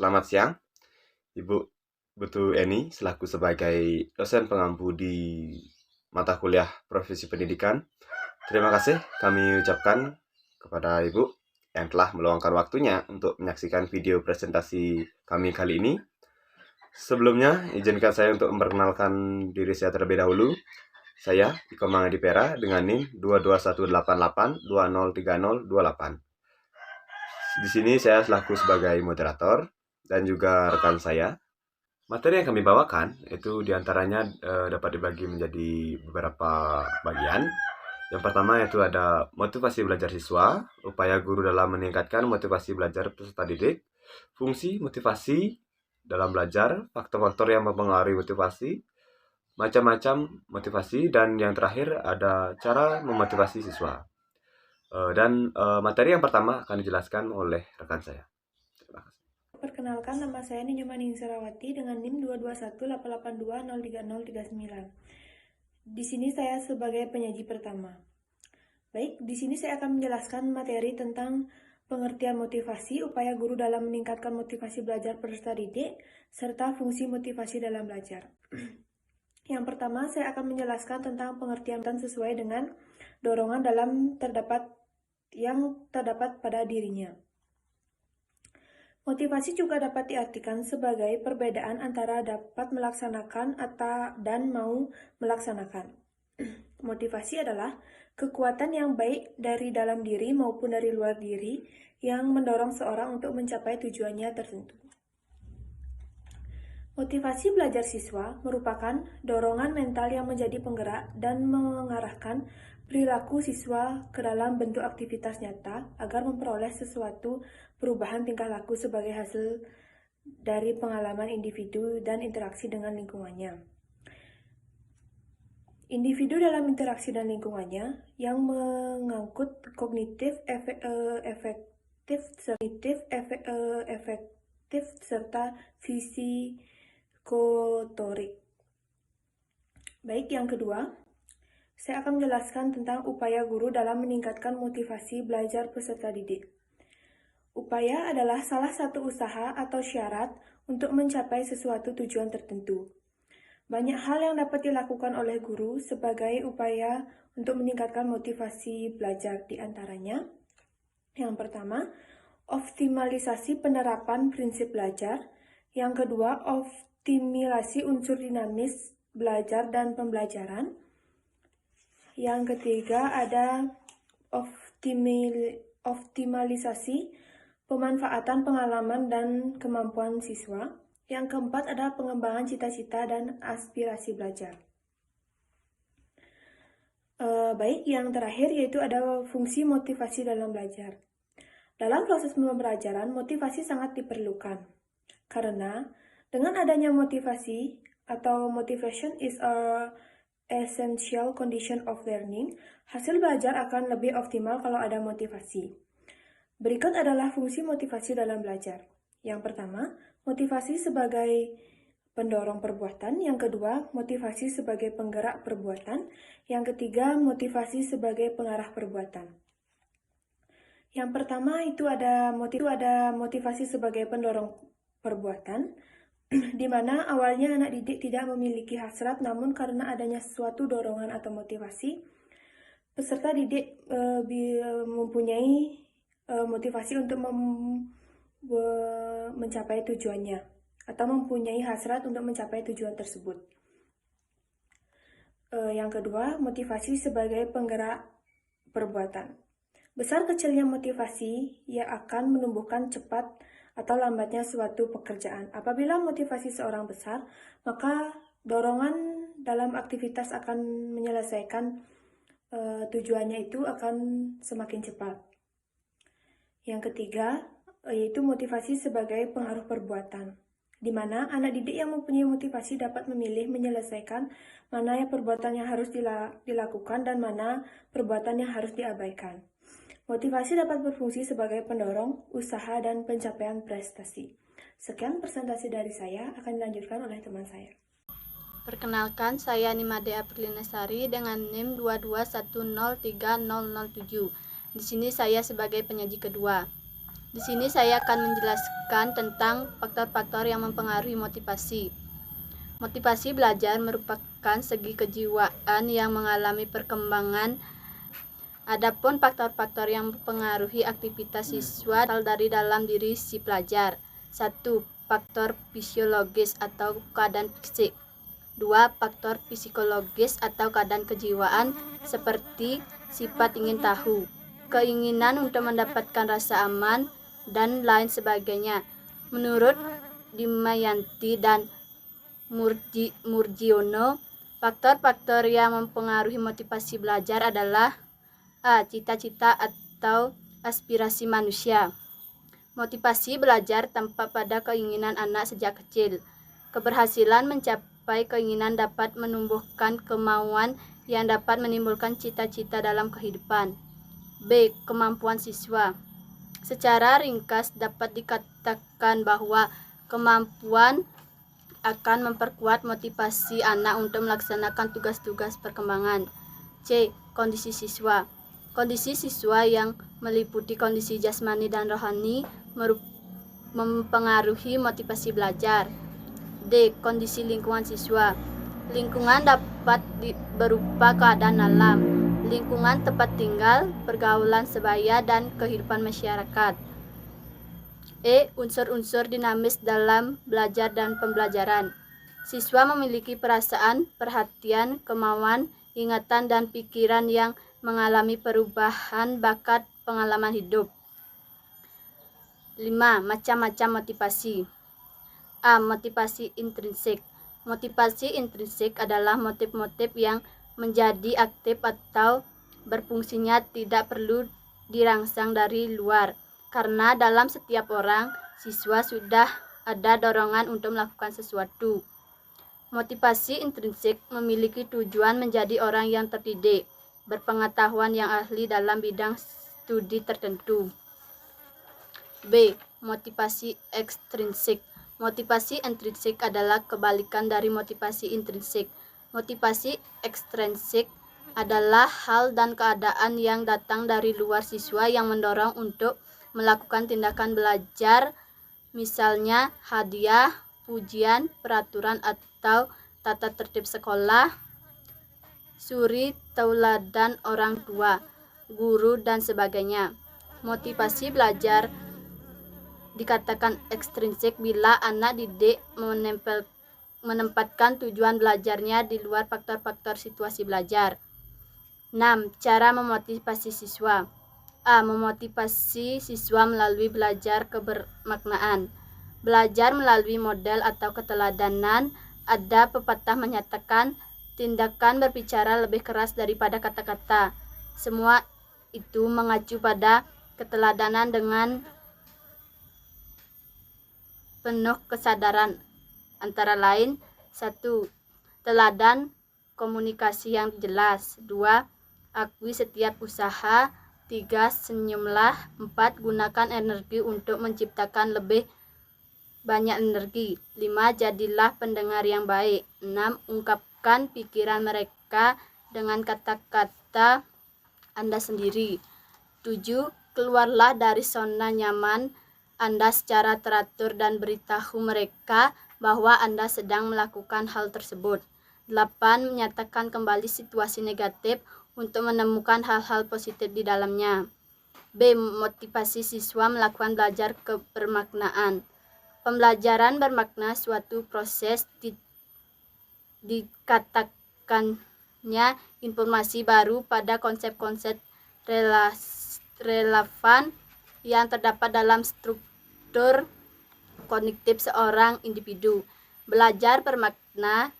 Selamat siang, Ibu Putu Eni, selaku sebagai dosen pengampu di mata kuliah Profesi Pendidikan. Terima kasih kami ucapkan kepada Ibu yang telah meluangkan waktunya untuk menyaksikan video presentasi kami kali ini. Sebelumnya, izinkan saya untuk memperkenalkan diri saya terlebih dahulu. Saya Iko Mangadipera dengan NIM 22188203028. Di sini saya selaku sebagai moderator dan juga rekan saya. Materi yang kami bawakan itu diantaranya dapat dibagi menjadi beberapa bagian. Yang pertama yaitu ada motivasi belajar siswa, upaya guru dalam meningkatkan motivasi belajar peserta didik, fungsi motivasi dalam belajar, faktor-faktor yang mempengaruhi motivasi, macam-macam motivasi, dan yang terakhir ada cara memotivasi siswa. Materi yang pertama akan dijelaskan oleh rekan saya. Terima kasih. Perkenalkan, nama saya Ninyomaning Sarawati dengan NIM 22188203039. Di sini saya sebagai penyaji pertama. Baik, di sini saya akan menjelaskan materi tentang pengertian motivasi, upaya guru dalam meningkatkan motivasi belajar peserta didik, serta fungsi motivasi dalam belajar. Yang pertama, saya akan menjelaskan tentang pengertian sesuai dengan dorongan yang terdapat pada dirinya. Motivasi juga dapat diartikan sebagai perbedaan antara dapat melaksanakan dan mau melaksanakan. Motivasi adalah kekuatan yang baik dari dalam diri maupun dari luar diri yang mendorong seorang untuk mencapai tujuannya tertentu. Motivasi belajar siswa merupakan dorongan mental yang menjadi penggerak dan mengarahkan perilaku siswa ke dalam bentuk aktivitas nyata agar memperoleh sesuatu perubahan tingkah laku sebagai hasil dari pengalaman individu dan interaksi dengan lingkungannya. Individu dalam interaksi dan lingkungannya yang mengangkut kognitif efektif serta fisikotorik. Baik, yang kedua, saya akan menjelaskan tentang upaya guru dalam meningkatkan motivasi belajar peserta didik. Upaya adalah salah satu usaha atau syarat untuk mencapai sesuatu tujuan tertentu. Banyak hal yang dapat dilakukan oleh guru sebagai upaya untuk meningkatkan motivasi belajar, di antaranya. Yang pertama, optimalisasi penerapan prinsip belajar. Yang kedua, optimalisasi unsur dinamis belajar dan pembelajaran. Yang ketiga, ada optimalisasi pemanfaatan pengalaman dan kemampuan siswa. Yang keempat ada pengembangan cita-cita dan aspirasi belajar. Baik, yang terakhir yaitu ada fungsi motivasi dalam belajar. Dalam proses pembelajaran, motivasi sangat diperlukan. Karena dengan adanya motivasi atau motivation is a essential condition of learning, hasil belajar akan lebih optimal kalau ada motivasi. Berikut adalah fungsi motivasi dalam belajar. Yang pertama, motivasi sebagai pendorong perbuatan. Yang kedua, motivasi sebagai penggerak perbuatan. Yang ketiga, motivasi sebagai pengarah perbuatan. Yang pertama itu ada motivasi sebagai pendorong perbuatan, di mana awalnya anak didik tidak memiliki hasrat, namun karena adanya suatu dorongan atau motivasi, peserta didik mempunyai motivasi untuk mencapai tujuannya atau mempunyai hasrat untuk mencapai tujuan tersebut. Yang kedua, motivasi sebagai penggerak perbuatan. Besar kecilnya motivasi yang akan menumbuhkan cepat atau lambatnya suatu pekerjaan. Apabila motivasi seorang besar, maka dorongan dalam aktivitas akan menyelesaikan tujuannya itu akan semakin cepat. Yang ketiga, yaitu motivasi sebagai pengaruh perbuatan, di mana anak didik yang mempunyai motivasi dapat memilih menyelesaikan mana yang perbuatan yang harus dilakukan dan mana perbuatan yang harus diabaikan. Motivasi dapat berfungsi sebagai pendorong usaha dan pencapaian prestasi. Sekian presentasi dari saya, akan dilanjutkan oleh teman saya. Perkenalkan, saya Nimade Aprilinasari dengan NIM 221030007. Di sini saya sebagai penyaji kedua. Di sini saya akan menjelaskan tentang faktor-faktor yang mempengaruhi motivasi. Motivasi belajar merupakan segi kejiwaan yang mengalami perkembangan. Adapun faktor-faktor yang mempengaruhi aktivitas siswa berasal dari dalam diri si pelajar. 1. Faktor fisiologis atau keadaan fisik. 2. Faktor psikologis atau keadaan kejiwaan seperti sifat ingin tahu, keinginan untuk mendapatkan rasa aman, dan lain sebagainya. Menurut Damayanti dan Murjiono, faktor-faktor yang mempengaruhi motivasi belajar adalah A. Cita-cita atau aspirasi manusia. Motivasi belajar tampak pada keinginan anak sejak kecil. Keberhasilan mencapai keinginan dapat menumbuhkan kemauan yang dapat menimbulkan cita-cita dalam kehidupan. B. Kemampuan siswa. Secara ringkas dapat dikatakan bahwa kemampuan akan memperkuat motivasi anak untuk melaksanakan tugas-tugas perkembangan. C. Kondisi siswa. Kondisi siswa yang meliputi kondisi jasmani dan rohani mempengaruhi motivasi belajar. D. Kondisi lingkungan siswa. Lingkungan dapat berupa keadaan alam, lingkungan tempat tinggal, pergaulan sebaya, dan kehidupan masyarakat. E. Unsur-unsur dinamis dalam belajar dan pembelajaran. Siswa memiliki perasaan, perhatian, kemauan, ingatan, dan pikiran yang mengalami perubahan bakat pengalaman hidup. 5. Macam-macam motivasi. A. Motivasi intrinsik. Motivasi intrinsik adalah motif-motif yang menjadi aktif atau berfungsinya tidak perlu dirangsang dari luar. Karena dalam setiap orang, siswa sudah ada dorongan untuk melakukan sesuatu. Motivasi intrinsik memiliki tujuan menjadi orang yang terdidik, berpengetahuan yang ahli dalam bidang studi tertentu. B. Motivasi ekstrinsik. Motivasi intrinsik adalah kebalikan dari motivasi intrinsik. Motivasi ekstrinsik adalah hal dan keadaan yang datang dari luar siswa yang mendorong untuk melakukan tindakan belajar, misalnya hadiah, pujian, peraturan atau tata tertib sekolah, suri tauladan orang tua, guru, dan sebagainya. Motivasi belajar dikatakan ekstrinsik bila anak didik menempatkan tujuan belajarnya di luar faktor-faktor situasi belajar. 6. Cara memotivasi siswa. A. Memotivasi siswa melalui belajar kebermaknaan. Belajar melalui model atau keteladanan. Ada pepatah menyatakan, tindakan berbicara lebih keras daripada kata-kata. Semua itu mengacu pada keteladanan dengan penuh kesadaran. Antara lain, 1. Teladan komunikasi yang jelas. 2. Akui setiap usaha. 3. Senyumlah. 4. Gunakan energi untuk menciptakan lebih banyak energi. 5. Jadilah pendengar yang baik. 6. Ungkapkan pikiran mereka dengan kata-kata Anda sendiri. 7. Keluarlah dari zona nyaman Anda secara teratur dan beritahu mereka bahwa Anda sedang melakukan hal tersebut. 8. Menyatakan kembali situasi negatif untuk menemukan hal-hal positif di dalamnya. B. Motivasi siswa melakukan belajar kebermaknaan. Pembelajaran bermakna suatu proses dikatakannya informasi baru pada konsep-konsep relevan yang terdapat dalam struktur kognitif seorang individu. Belajar bermakna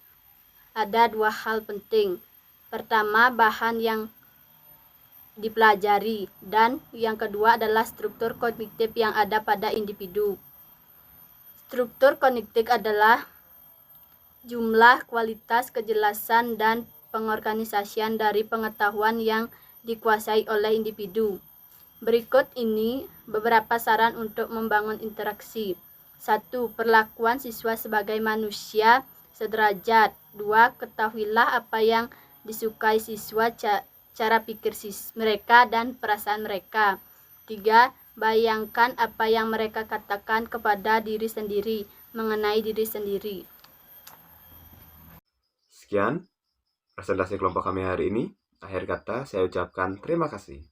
ada dua hal penting. Pertama, bahan yang dipelajari, dan yang kedua adalah struktur kognitif yang ada pada individu. Struktur kognitif adalah jumlah, kualitas, kejelasan, dan pengorganisasian dari pengetahuan yang dikuasai oleh individu. Berikut ini beberapa saran untuk membangun interaksi. 1. Perlakuan siswa sebagai manusia sederajat. 2. Ketahuilah apa yang disukai siswa, cara pikir mereka, dan perasaan mereka. 3. Bayangkan apa yang mereka katakan kepada diri sendiri mengenai diri sendiri. Sekian presentasi kelompok kami hari ini. Akhir kata, saya ucapkan terima kasih.